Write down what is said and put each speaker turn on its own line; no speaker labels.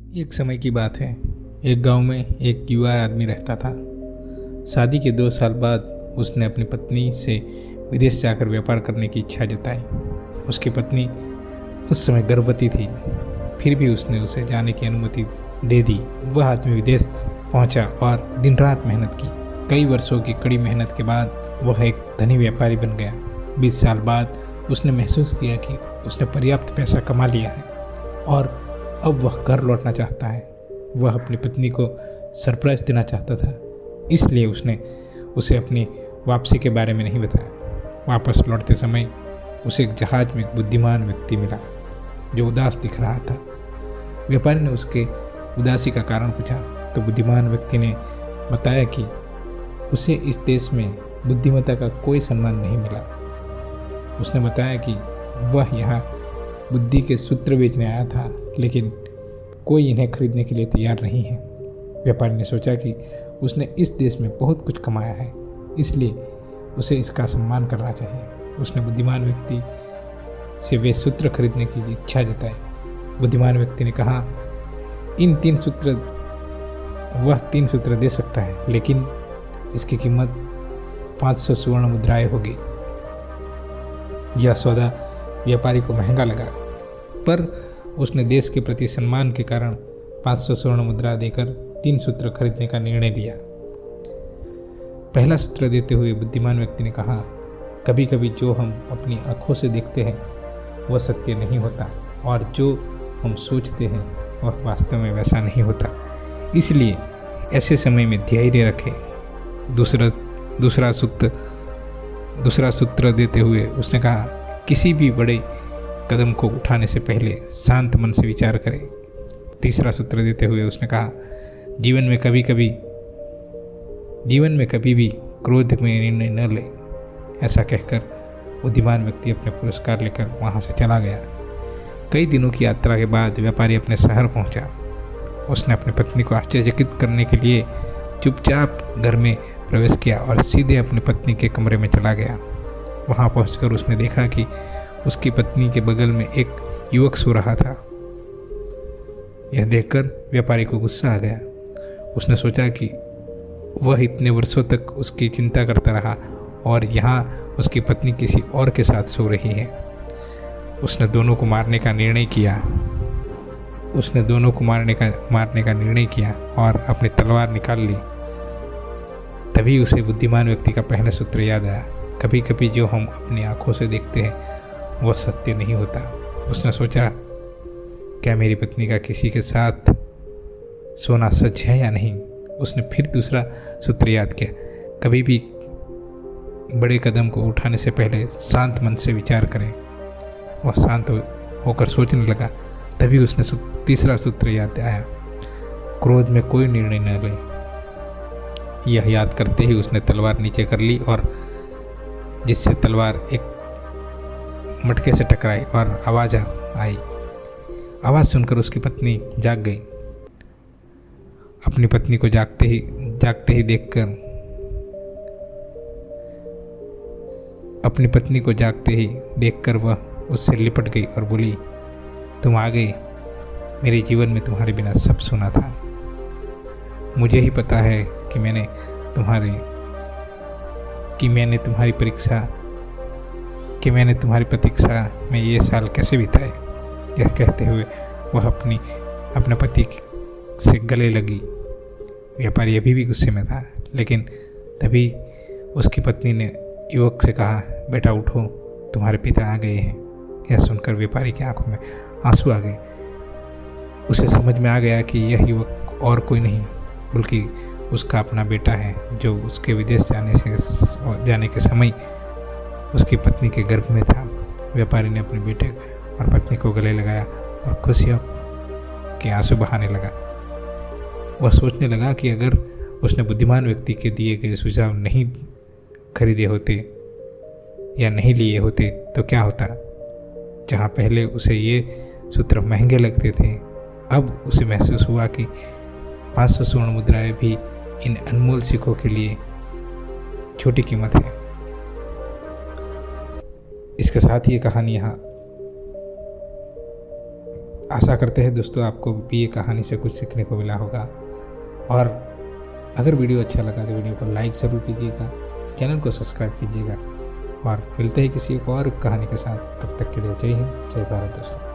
एक समय की बात है। एक गांव में एक युवा आदमी रहता था। शादी के 2 साल बाद उसने अपनी पत्नी से विदेश जाकर व्यापार करने की इच्छा जताई। उसकी पत्नी उस समय गर्भवती थी, फिर भी उसने उसे जाने की अनुमति दे दी। वह आदमी विदेश पहुंचा और दिन रात मेहनत की। कई वर्षों की कड़ी मेहनत के बाद वह एक धनी व्यापारी बन गया। 20 साल बाद उसने महसूस किया कि उसने पर्याप्त पैसा कमा लिया है और अब वह घर लौटना चाहता है। वह अपनी पत्नी को सरप्राइज देना चाहता था, इसलिए उसने उसे अपनी वापसी के बारे में नहीं बताया। वापस लौटते समय उसे एक जहाज में एक बुद्धिमान व्यक्ति मिला जो उदास दिख रहा था। व्यापारी ने उसके उदासी का कारण पूछा तो बुद्धिमान व्यक्ति ने बताया कि उसे इस देश में बुद्धिमत्ता का कोई सम्मान नहीं मिला। उसने बताया कि वह यहाँ बुद्धि के सूत्र बेचने आया था, लेकिन कोई इन्हें खरीदने के लिए तैयार नहीं है। व्यापारी ने सोचा कि उसने इस देश में बहुत कुछ कमाया है, इसलिए उसे इसका सम्मान करना चाहिए। उसने बुद्धिमान व्यक्ति से वे सूत्र खरीदने की इच्छा जताई। बुद्धिमान व्यक्ति ने कहा, वह 3 सूत्र दे सकता है, लेकिन इसकी कीमत 500 स्वर्ण मुद्राएं होगी। यह सौदा व्यापारी को महंगा लगा, पर उसने देश के प्रति सम्मान के कारण 500 स्वर्ण मुद्रा देकर 3 सूत्र खरीदने का निर्णय लिया। पहला सूत्र देते हुए बुद्धिमान व्यक्ति ने कहा, कभी कभी जो हम अपनी आंखों से देखते हैं वह सत्य नहीं होता, और जो हम सोचते हैं वह वास्तव में वैसा नहीं होता। इसलिए ऐसे समय में धैर्य रखें। दूसरा सूत्र देते हुए उसने कहा, किसी भी बड़े कदम को उठाने से पहले शांत मन से विचार करें। तीसरा सूत्र देते हुए उसने कहा, जीवन में कभी भी क्रोध में निर्णय न ले। ऐसा कहकर बुद्धिमान व्यक्ति अपने पुरस्कार लेकर वहां से चला गया। कई दिनों की यात्रा के बाद व्यापारी अपने शहर पहुंचा। उसने अपनी पत्नी को आश्चर्यचकित करने के लिए चुपचाप घर में प्रवेश किया और सीधे अपनी पत्नी के कमरे में चला गया। वहां पहुंचकर उसने देखा कि उसकी पत्नी के बगल में एक युवक सो रहा था। यह देखकर व्यापारी को गुस्सा आ गया। उसने सोचा कि वह इतने वर्षों तक उसकी चिंता करता रहा और यहाँ उसकी पत्नी किसी और के साथ सो रही है। उसने दोनों को मारने का निर्णय किया और अपनी तलवार निकाल ली। तभी उसे बुद्धिमान व्यक्ति का पहला सूत्र याद आया, कभी कभी जो हम अपनी आंखों से देखते हैं वह सत्य नहीं होता। उसने सोचा, क्या मेरी पत्नी का किसी के साथ सोना सच है या नहीं। उसने फिर दूसरा सूत्र याद किया, कभी भी बड़े कदम को उठाने से पहले शांत मन से विचार करें। वह शांत होकर सोचने लगा। तभी उसने तीसरा सूत्र याद आया, क्रोध में कोई निर्णय न ले। यह याद करते ही उसने तलवार नीचे कर ली और जिससे तलवार एक मटके से टकराई और आवाज़ आई। आवाज़ सुनकर उसकी पत्नी जाग गई। अपनी पत्नी को जागते ही देखकर वह उससे लिपट गई और बोली, तुम आ गए। मेरे जीवन में तुम्हारे बिना सब सुना था। मुझे ही पता है कि मैंने तुम्हारी प्रतीक्षा में ये साल कैसे बिताए। यह कहते हुए वह अपने पति से गले लगी। व्यापारी अभी भी गुस्से में था, लेकिन तभी उसकी पत्नी ने युवक से कहा, बेटा उठो, तुम्हारे पिता आ गए हैं। यह सुनकर व्यापारी की आंखों में आंसू आ गए। उसे समझ में आ गया कि यह युवक और कोई नहीं बल्कि उसका अपना बेटा है, जो उसके विदेश जाने के समय उसकी पत्नी के गर्भ में था। व्यापारी ने अपने बेटे और पत्नी को गले लगाया और खुशियों के आंसू बहाने लगा। वह सोचने लगा कि अगर उसने बुद्धिमान व्यक्ति के दिए गए सुझाव नहीं खरीदे होते या नहीं लिए होते तो क्या होता। जहाँ पहले उसे ये सूत्र महंगे लगते थे, अब उसे महसूस हुआ कि 500 स्वर्ण मुद्राएं भी इन अनमोल सिक्कों के लिए छोटी कीमत है। इसके साथ ये कहानी यहाँ आशा करते हैं दोस्तों आपको भी ये कहानी से कुछ सीखने को मिला होगा। और अगर वीडियो अच्छा लगा तो वीडियो को लाइक ज़रूर कीजिएगा, चैनल को सब्सक्राइब कीजिएगा और मिलते हैं किसी एक और कहानी के साथ। तब तक के लिए जय हिंद, जय भारत दोस्तों।